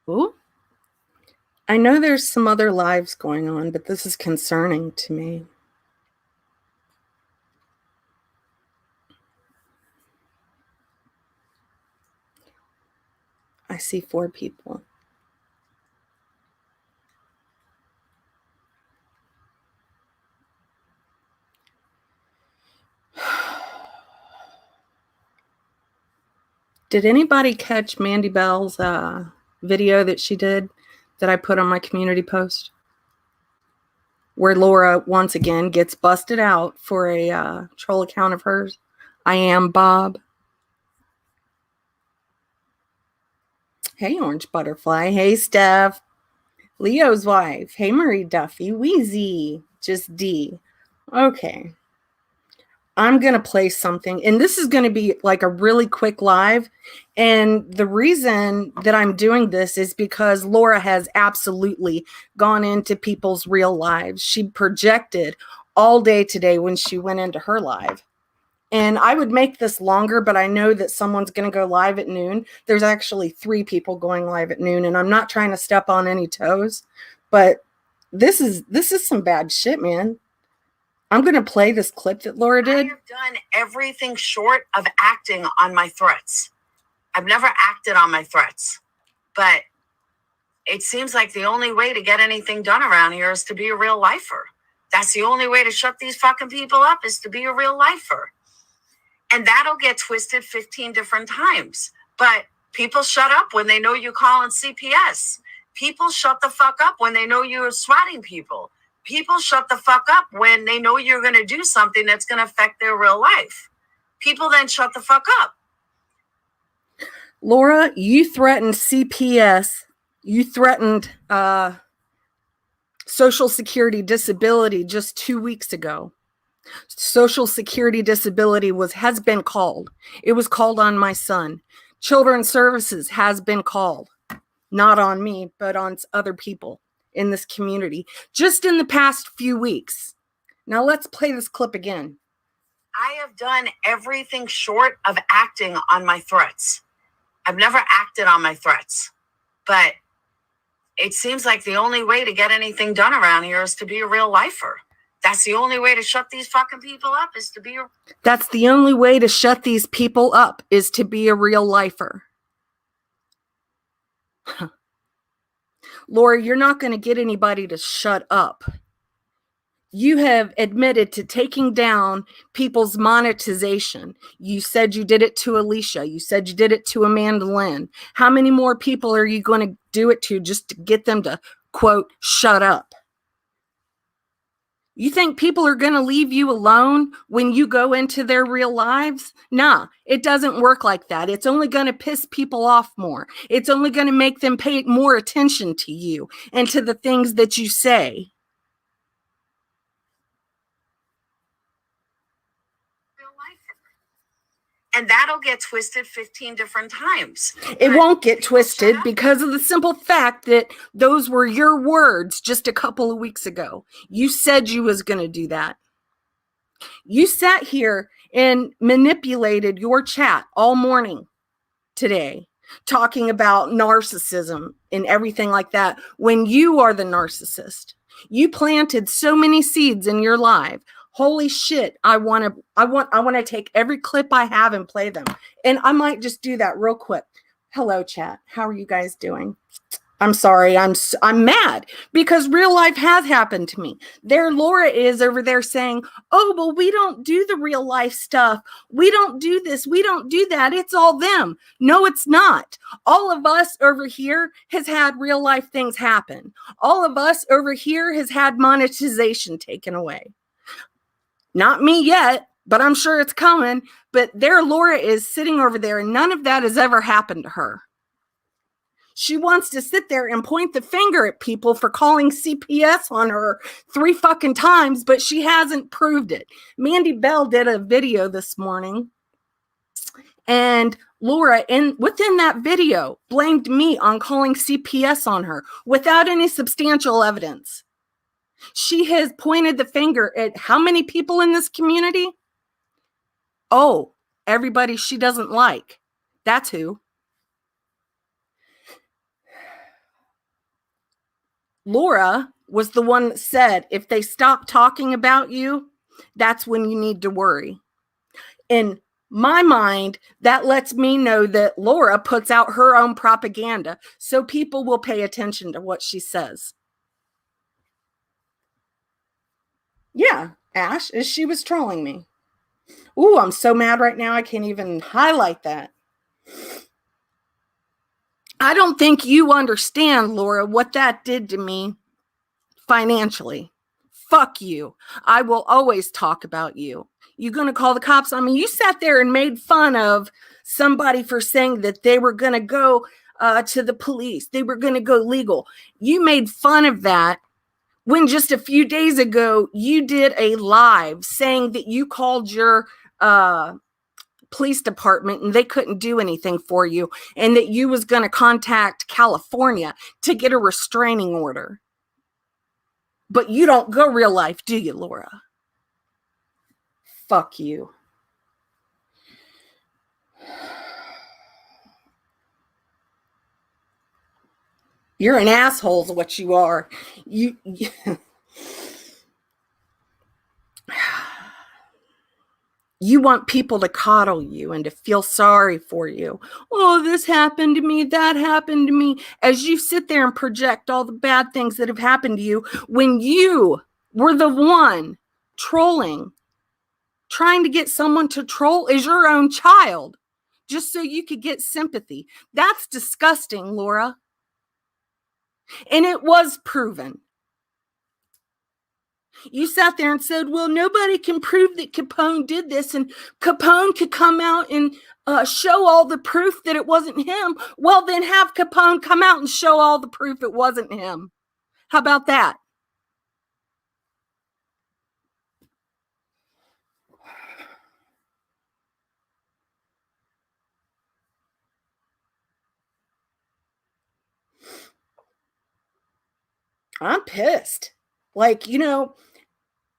Ooh. I know there's some other lives going on, but this is concerning to me. I see 4 people. Did anybody catch Mandy Bell's video that she did that I put on my community post? Where Laura once again gets busted out for a troll account of hers. I am Bob. Hey, Orange Butterfly. Hey, Steph. Leo's wife. Hey, Marie Duffy. Wheezy. Just D. Okay. I'm going to play something, and this is going to be like a really quick live. And the reason that I'm doing this is because Laura has absolutely gone into people's real lives. She projected all day today when she went into her live. And I would make this longer, but I know that someone's going to go live at noon. There's actually 3 people going live at noon, and I'm not trying to step on any toes, but this is some bad shit, man. I'm going to play this clip that Laura did. I have done everything short of acting on my threats. I've never acted on my threats, but it seems like the only way to get anything done around here is to be a real lifer. That's the only way to shut these fucking people up, is to be a real lifer. And that'll get twisted 15 different times. But people shut up when they know you're calling CPS. People shut the fuck up when they know you're swatting people. People shut the fuck up when they know you're going to do something that's going to affect their real life. People then shut the fuck up. Laura, you threatened CPS. You threatened Social Security disability just 2 weeks ago. Social Security disability has been called. It was called on my son. Children's Services has been called. Not on me, but on other people in this community, just in the past few weeks. Now let's play this clip again. I have done everything short of acting on my threats. I've never acted on my threats, but it seems like the only way to get anything done around here is to be a real lifer. That's the only way to shut these fucking people up, is to be That's the only way to shut these people up, is to be a real lifer. Laura, you're not going to get anybody to shut up. You have admitted to taking down people's monetization. You said you did it to Alicia. You said you did it to Amanda Lynn. How many more people are you going to do it to just to get them to, quote, shut up? You think people are going to leave you alone when you go into their real lives? Nah, it doesn't work like that. It's only going to piss people off more. It's only going to make them pay more attention to you and to the things that you say. And that'll get twisted 15 different times. It won't get twisted because of the simple fact that those were your words just a couple of weeks ago. You said you was going to do that. You sat here and manipulated your chat all morning today, talking about narcissism and everything like that, when you are the narcissist. You planted so many seeds in your life. Holy shit, I want to take every clip I have and play them. And I might just do that real quick. Hello, chat. How are you guys doing? I'm sorry. I'm mad because real life has happened to me. There Laura is over there saying, "Oh, well, we don't do the real life stuff. We don't do this. We don't do that. It's all them." No, it's not. All of us over here has had real life things happen. All of us over here has had monetization taken away. Not me yet, but I'm sure it's coming. But there Laura is sitting over there, and none of that has ever happened to her. She wants to sit there and point the finger at people for calling CPS on her 3 fucking times, but she hasn't proved it. Mandy Bell did a video this morning, and Laura, within that video, blamed me on calling CPS on her without any substantial evidence. She has pointed the finger at how many people in this community? Oh, everybody she doesn't like. That's who. Laura was the one that said, if they stop talking about you, that's when you need to worry. In my mind, that lets me know that Laura puts out her own propaganda, so people will pay attention to what she says. Yeah, Ash, as she was trolling me. Ooh, I'm so mad right now, I can't even highlight that. I don't think you understand, Laura, what that did to me financially. Fuck you. I will always talk about you. You gonna call the cops on me? You sat there and made fun of somebody for saying that they were gonna go to the police. They were gonna go legal. You made fun of that when just a few days ago you did a live saying that you called your police department and they couldn't do anything for you, and that you was going to contact California to get a restraining order. But you don't go real life, do you, Laura? Fuck you. You're an asshole is what you are. You you want people to coddle you and to feel sorry for you. Oh, this happened to me, that happened to me. As you sit there and project all the bad things that have happened to you when you were the one trolling, trying to get someone to troll as your own child just so you could get sympathy. That's disgusting, Laura. And it was proven. You sat there and said, well, nobody can prove that Capone did this, and Capone could come out and show all the proof that it wasn't him. Well, then have Capone come out and show all the proof it wasn't him. How about that? I'm pissed. Like,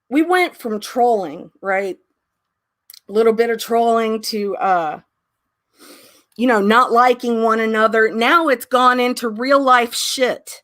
we went from trolling, right? A little bit of trolling to not liking one another. Now it's gone into real life shit.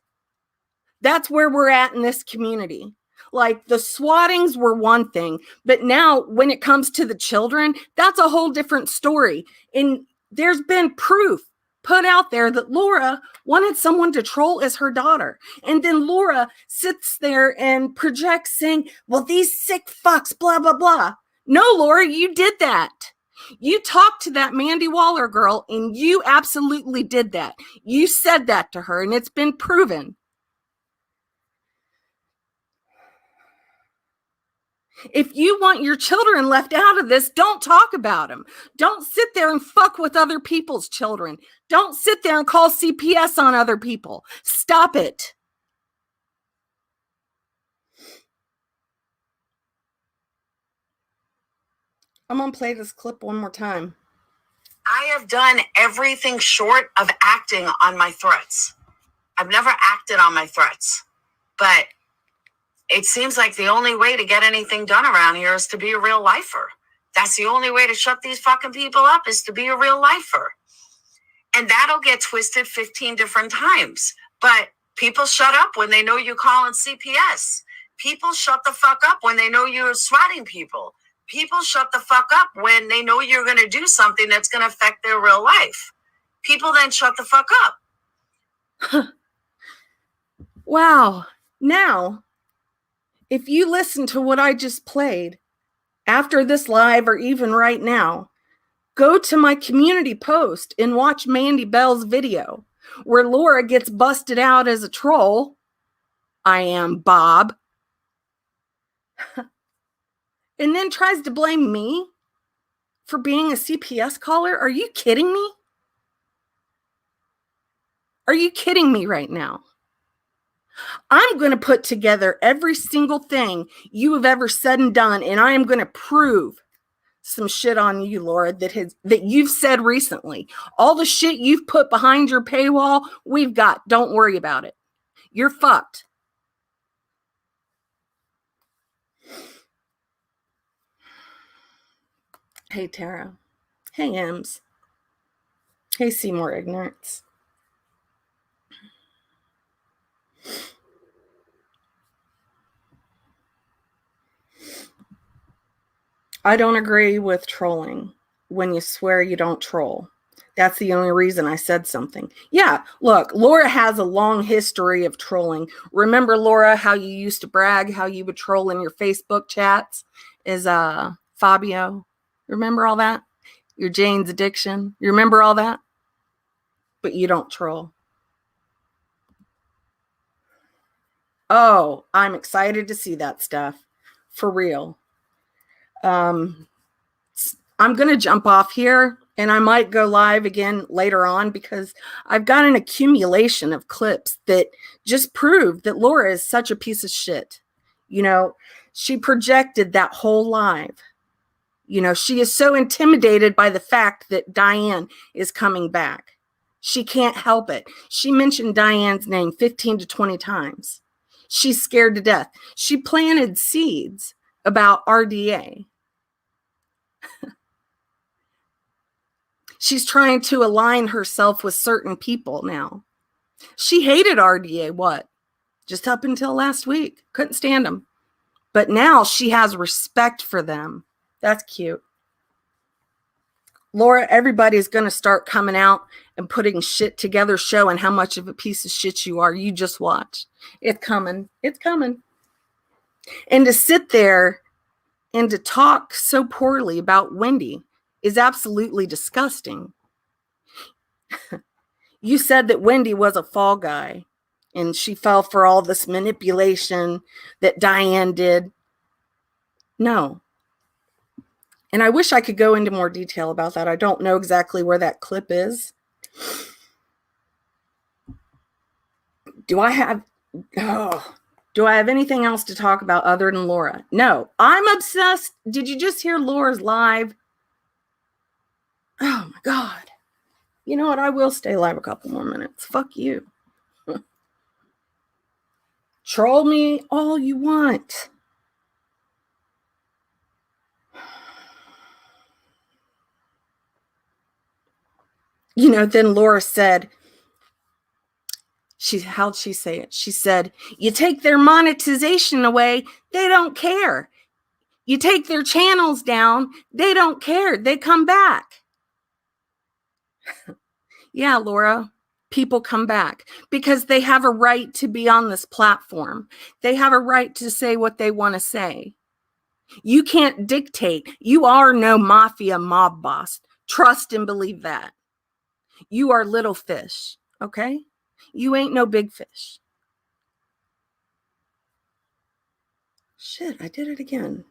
That's where we're at in this community. Like, the swattings were one thing, but now when it comes to the children, that's a whole different story. And there's been proof put out there that Laura wanted someone to troll as her daughter. And then Laura sits there and projects saying, well, these sick fucks, blah, blah, blah. No, Laura, you did that. You talked to that Mandy Waller girl, and you absolutely did that. You said that to her, and it's been proven. If you want your children left out of this, don't talk about them. Don't sit there and fuck with other people's children. Don't sit there and call CPS on other people. Stop it. I'm going to play this clip one more time. I have done everything short of acting on my threats. I've never acted on my threats, but it seems like the only way to get anything done around here is to be a real lifer. That's the only way to shut these fucking people up, is to be a real lifer. And that'll get twisted 15 different times. But people shut up when they know you're calling CPS. People shut the fuck up when they know you're swatting people. People shut the fuck up when they know you're going to do something that's going to affect their real life. People then shut the fuck up. Wow. Now, if you listen to what I just played after this live, or even right now, go to my community post and watch Mandy Bell's video where Laura gets busted out as a troll. I am Bob. And then tries to blame me for being a CPS caller. Are you kidding me? Are you kidding me right now? I'm going to put together every single thing you have ever said and done, and I am going to prove some shit on you, Laura, that you've said recently. All the shit you've put behind your paywall, we've got. Don't worry about it. You're fucked. Hey, Tara. Hey, Ems. Hey, Seymour Ignorance. I don't agree with trolling when you swear you don't troll. That's the only reason I said something. Yeah, look, Laura has a long history of trolling. Remember, Laura, how you used to brag how you would troll in your Facebook chats? Is Fabio? Remember all that? Your Jane's addiction? You remember all that? But you don't troll. Oh, I'm excited to see that stuff. For real. I'm going to jump off here and I might go live again later on because I've got an accumulation of clips that just prove that Laura is such a piece of shit. You know, she projected that whole live. You know, she is so intimidated by the fact that Diane is coming back. She can't help it. She mentioned Diane's name 15 to 20 times. She's scared to death. She planted seeds about RDA. She's trying to align herself with certain people now. She hated RDA, what? Just up until last week. Couldn't stand them. But now she has respect for them. That's cute. Laura, everybody's going to start coming out and putting shit together, showing how much of a piece of shit you are. You just watch. It's coming. It's coming. And to sit there and to talk so poorly about Wendy is absolutely disgusting. You said that Wendy was a fall guy and she fell for all this manipulation that Diane did. No. And I wish I could go into more detail about that. I don't know exactly where that clip is. Do I have anything else to talk about other than Laura? No, I'm obsessed. Did you just hear Laura's live? Oh my God. You know what? I will stay live a couple more minutes. Fuck you. Troll me all you want. You know, then Laura said, how'd she say it? She said, you take their monetization away, they don't care. You take their channels down, they don't care. They come back. Yeah, Laura, people come back because they have a right to be on this platform. They have a right to say what they want to say. You can't dictate. You are no mafia mob boss. Trust and believe that. You are little fish, okay? You ain't no big fish. Shit, I did it again.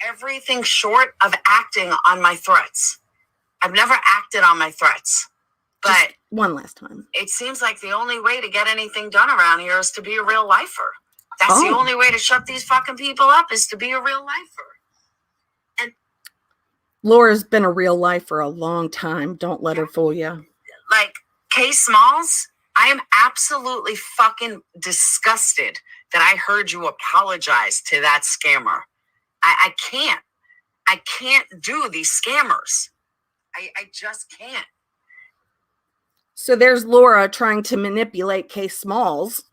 Everything short of acting on my threats. I've never acted on my threats, but just one last time. It seems like the only way to get anything done around here is to be a real lifer. That's the only way to shut these fucking people up is to be a real lifer. And Laura's been a real life for a long time. Don't let her fool you. Like K Smalls, I am absolutely fucking disgusted that I heard you apologize to that scammer. I can't do these scammers. I just can't. So there's Laura trying to manipulate K Smalls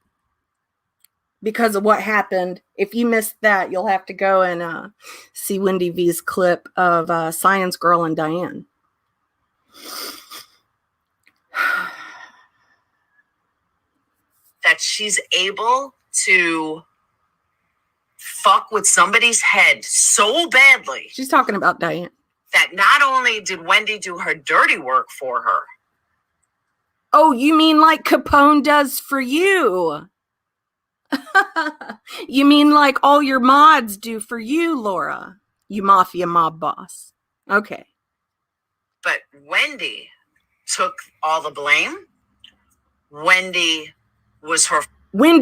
because of what happened. If you missed that, you'll have to go and see Wendy V's clip of Science Girl and Diane. That she's able to fuck with somebody's head so badly. She's talking about Diane. That not only did Wendy do her dirty work for her. Oh, you mean like Capone does for you? You mean like all your mods do for you, Laura? You mafia mob boss. Okay. But Wendy took all the blame. Wendy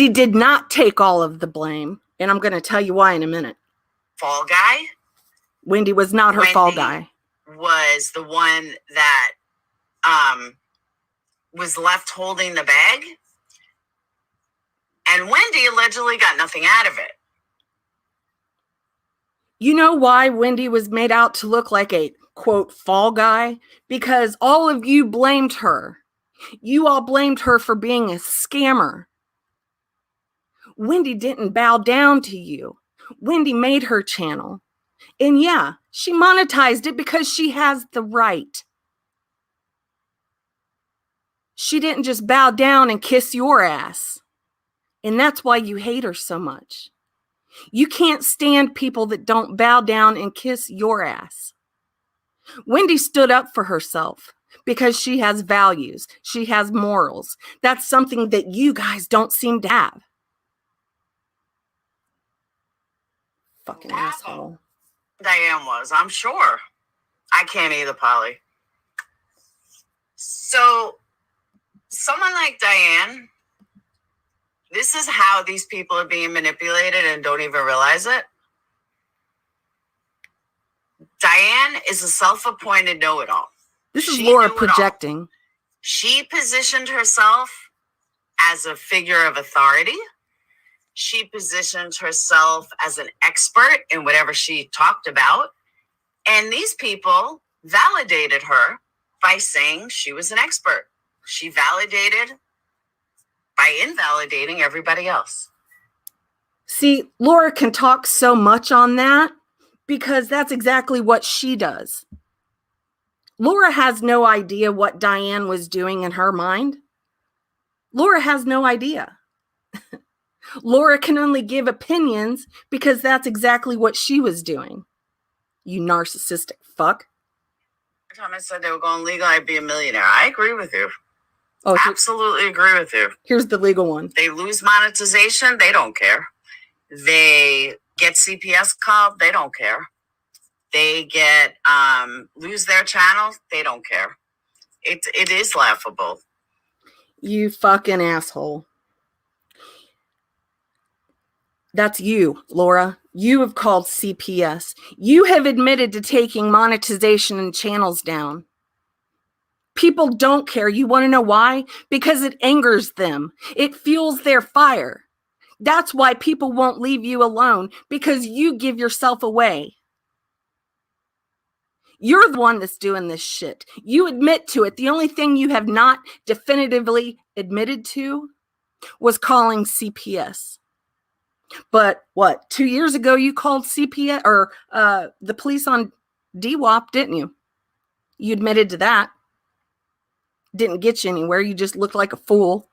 did not take all of the blame. And I'm going to tell you why in a minute. Fall guy. Wendy was not her fall guy. Was the one that was left holding the bag. And Wendy allegedly got nothing out of it. You know why Wendy was made out to look like a, quote, fall guy? Because all of you blamed her. You all blamed her for being a scammer. Wendy didn't bow down to you. Wendy made her channel. And yeah, she monetized it because she has the right. She didn't just bow down and kiss your ass. And that's why you hate her so much. You can't stand people that don't bow down and kiss your ass. Wendy stood up for herself because she has values. She has morals. That's something that you guys don't seem to have. Fucking asshole. Diane was, I'm sure. I can't either, Polly. So, someone like Diane, this is how these people are being manipulated and don't even realize it. Diane is a self-appointed know-it-all. This is Laura projecting. She positioned herself as a figure of authority. She positioned herself as an expert in whatever she talked about. And these people validated her by saying she was an expert. She validated by invalidating everybody else. See, Laura can talk so much on that because that's exactly what she does. Laura has no idea what Diane was doing in her mind. Laura has no idea. Laura can only give opinions because that's exactly what she was doing. You narcissistic fuck. Every time I said they were going legal, I'd be a millionaire. I agree with you. Oh, absolutely agree with you. Here's the legal one. They lose monetization, they don't care. They get CPS called, they don't care. They get lose their channel, they don't care. It is laughable. You fucking asshole. That's you, Laura. You have called CPS. You have admitted to taking monetization and channels down. People don't care. You want to know why? Because it angers them. It fuels their fire. That's why people won't leave you alone, because you give yourself away. You're the one that's doing this shit. You admit to it. The only thing you have not definitively admitted to was calling CPS. But what, 2 years ago you called CPS or the police on DWAP, didn't you? You admitted to that. Didn't get you anywhere. You just looked like a fool.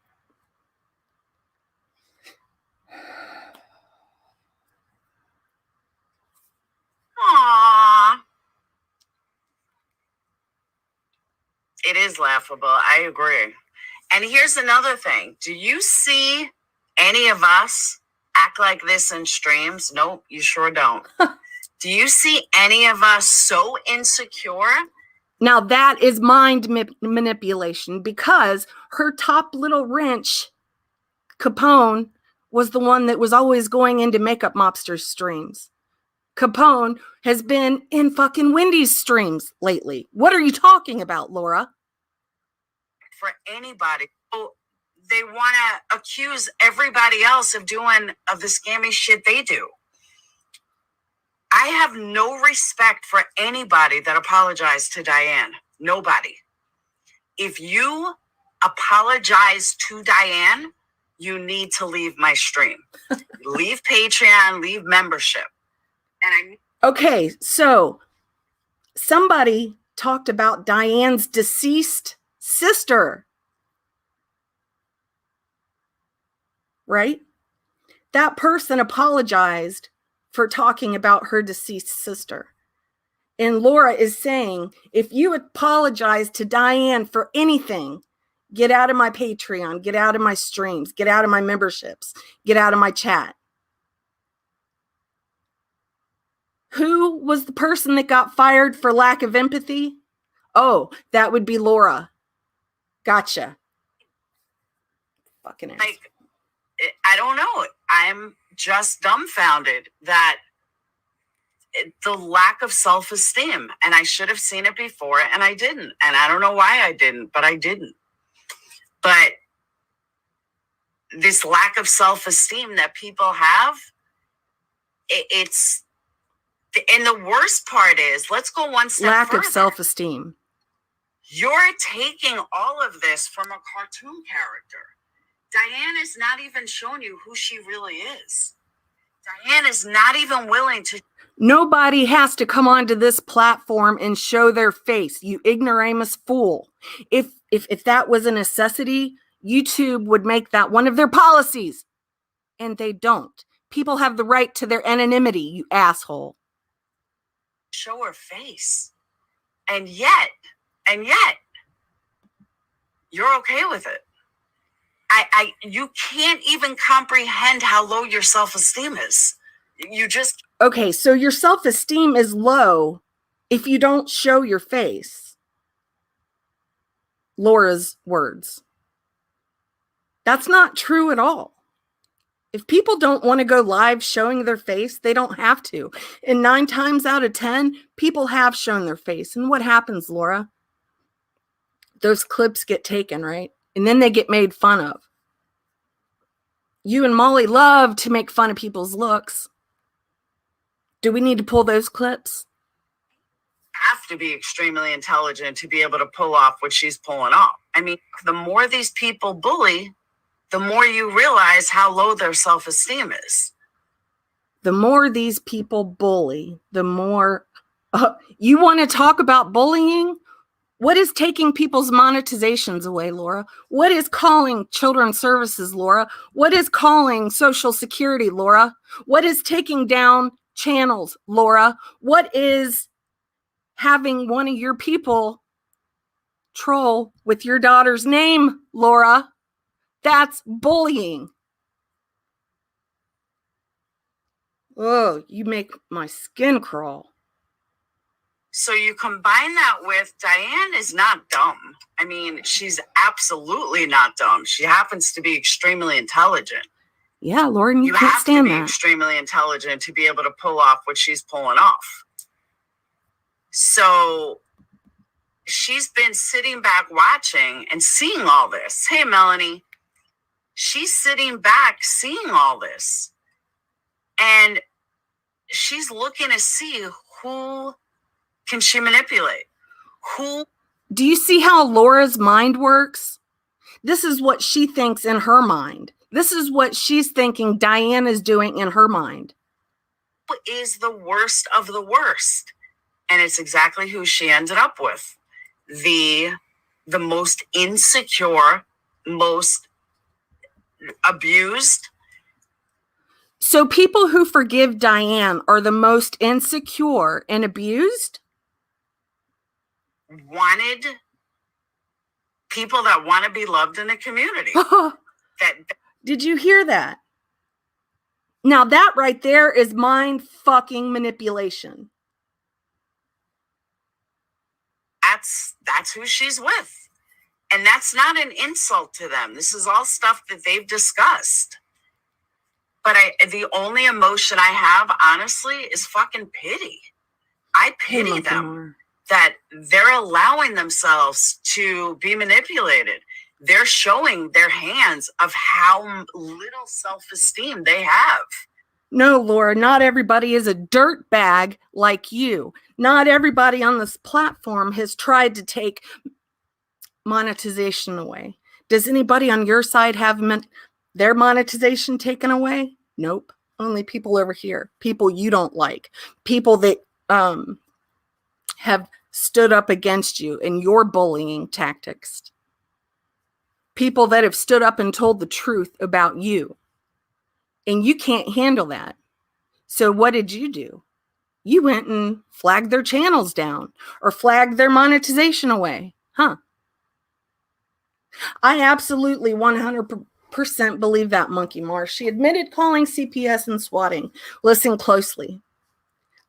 Aww. It is laughable. I agree. And here's another thing. Do you see any of us act like this in streams? Nope, you sure don't. Do you see any of us so insecure? Now that is mind manipulation, because her top little wrench, Capone, was the one that was always going into Makeup Mobster's streams. Capone has been in fucking Wendy's streams lately. What are you talking about, Laura? For anybody. Oh, they want to accuse everybody else of the scammy shit they do. I have no respect for anybody that apologized to Diane. Nobody. If you apologize to Diane, you need to leave my stream. Leave Patreon, leave membership. Okay, so somebody talked about Diane's deceased sister. Right? That person apologized for talking about her deceased sister. And Laura is saying, if you apologize to Diane for anything, get out of my Patreon, get out of my streams, get out of my memberships, get out of my chat. Who was the person that got fired for lack of empathy? Oh, that would be Laura. Gotcha. Fucking ass. Like, I don't know. I'm just dumbfounded that the lack of self-esteem, and I should have seen it before and I didn't. And I don't know why I didn't, but I didn't. But this lack of self-esteem that people have, it's, and the worst part is, let's go one step lack further. Of self-esteem. You're taking all of this from a cartoon character. Diane is not even showing you who she really is. Diane is not even willing to. Nobody has to come onto this platform and show their face, you ignoramus fool. If that was a necessity, YouTube would make that one of their policies. And they don't. People have the right to their anonymity, you asshole. Show her face. And yet, you're okay with it. You can't even comprehend how low your self-esteem is. You just. Okay, so your self-esteem is low if you don't show your face. Laura's words. That's not true at all. If people don't want to go live showing their face, they don't have to. And 9 times out of 10, people have shown their face. And what happens, Laura? Those clips get taken, right? And then they get made fun of. You and Molly love to make fun of people's looks. Do we need to pull those clips? Have to be extremely intelligent to be able to pull off what she's pulling off. I mean, the more these people bully, the more you realize how low their self-esteem is. The more these people bully, the more... you want to talk about bullying? What is taking people's monetizations away, Laura? What is calling children's services, Laura? What is calling Social Security, Laura? What is taking down channels, Laura? What is having one of your people troll with your daughter's name, Laura? That's bullying. Oh, you make my skin crawl. So you combine that with Diane is not dumb. I mean, she's absolutely not dumb. She happens to be extremely intelligent. Yeah, Lauren, you can't have stand to be that. Extremely intelligent to be able to pull off what she's pulling off. So she's been sitting back watching and seeing all this. Hey, Melanie. She's sitting back seeing all this. And she's looking to see who can she manipulate? Who? Do you see how Laura's mind works? This is what she thinks in her mind. This is what she's thinking Diane is doing in her mind. Who is the worst of the worst? And it's exactly who she ended up with. The most insecure, most abused. So people who forgive Diane are the most insecure and abused? Wanted people that want to be loved in the community. Did you hear that? Now that right there is mind fucking manipulation. That's who she's with. And that's not an insult to them. This is all stuff that they've discussed. But the only emotion I have, honestly, is fucking pity. I pity them that they're allowing themselves to be manipulated. They're showing their hands of how little self-esteem they have. No, Laura, not everybody is a dirt bag like you. Not everybody on this platform has tried to take monetization away. Does anybody on your side have their monetization taken away? Nope. Only people over here. People you don't like. People that have stood up against you in your bullying tactics. People that have stood up and told the truth about you. And you can't handle that. So what did you do? You went and flagged their channels down or flagged their monetization away. Huh? I absolutely 100% believe that, Monkey Mars. She admitted calling CPS and swatting. Listen closely.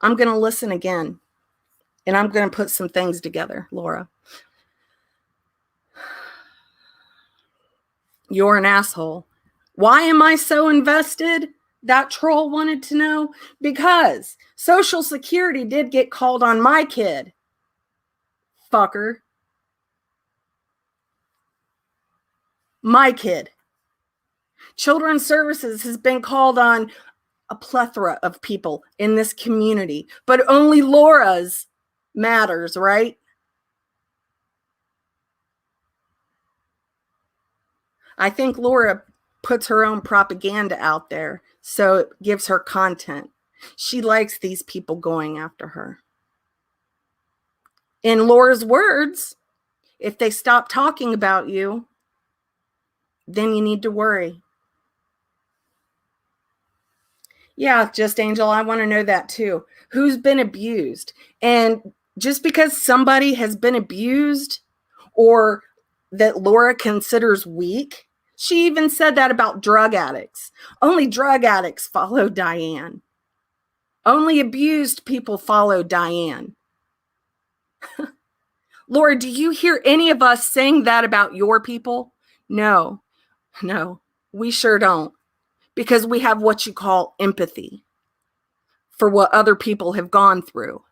I'm going to listen again. And I'm going to put some things together, Laura. You're an asshole. Why am I so invested? That troll wanted to know. Because Social Security did get called on my kid. Fucker. My kid. Children's Services has been called on a plethora of people in this community. But only Laura's matters, right? I think Laura puts her own propaganda out there, so it gives her content. She likes these people going after her. In Laura's words, if they stop talking about you, then you need to worry. Yeah, Just Angel, I want to know that too. Who's been abused? And just because somebody has been abused or that Laura considers weak, she even said that about drug addicts. Only drug addicts follow Diane. Only abused people follow Diane. Laura, do you hear any of us saying that about your people? No, we sure don't. Because we have what you call empathy for what other people have gone through.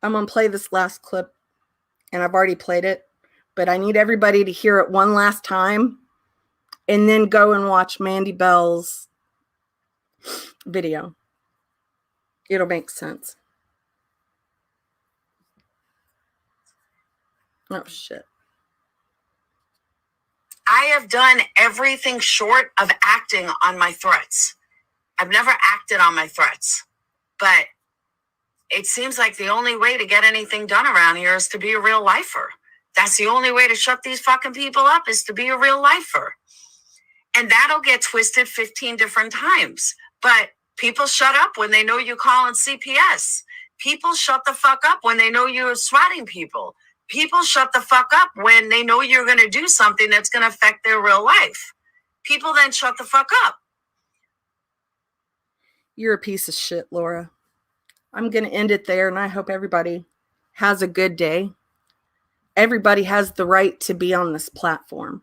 I'm going to play this last clip, and I've already played it, but I need everybody to hear it one last time and then go and watch Mandy Bell's video. It'll make sense. Oh, shit. I have done everything short of acting on my threats. I've never acted on my threats, but it seems like the only way to get anything done around here is to be a real lifer. That's the only way to shut these fucking people up, is to be a real lifer. And that'll get twisted 15 different times. But people shut up when they know you're calling CPS. People shut the fuck up when they know you're swatting people. People shut the fuck up when they know you're going to do something that's going to affect their real life. People then shut the fuck up. You're a piece of shit, Laura. I'm going to end it there, and I hope everybody has a good day. Everybody has the right to be on this platform.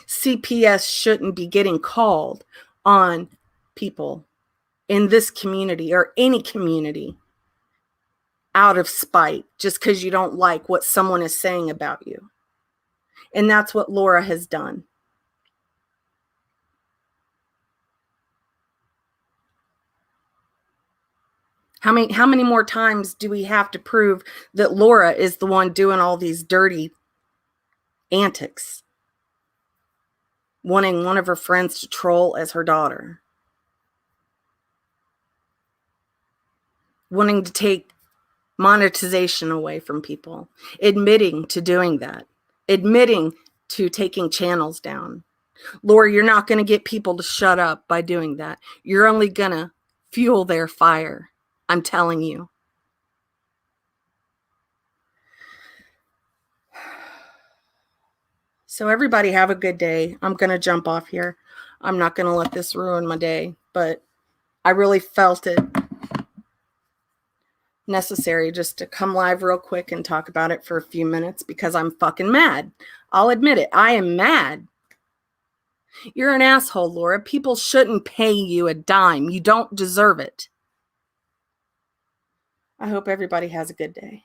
CPS shouldn't be getting called on people in this community or any community out of spite just because you don't like what someone is saying about you. And that's what Laura has done. How many more times do we have to prove that Laura is the one doing all these dirty antics? Wanting one of her friends to troll as her daughter. Wanting to take monetization away from people. Admitting to doing that. Admitting to taking channels down. Laura, you're not going to get people to shut up by doing that. You're only going to fuel their fire. I'm telling you. So everybody have a good day. I'm going to jump off here. I'm not going to let this ruin my day, but I really felt it necessary just to come live real quick and talk about it for a few minutes because I'm fucking mad. I'll admit it. I am mad. You're an asshole, Laura. People shouldn't pay you a dime. You don't deserve it. I hope everybody has a good day.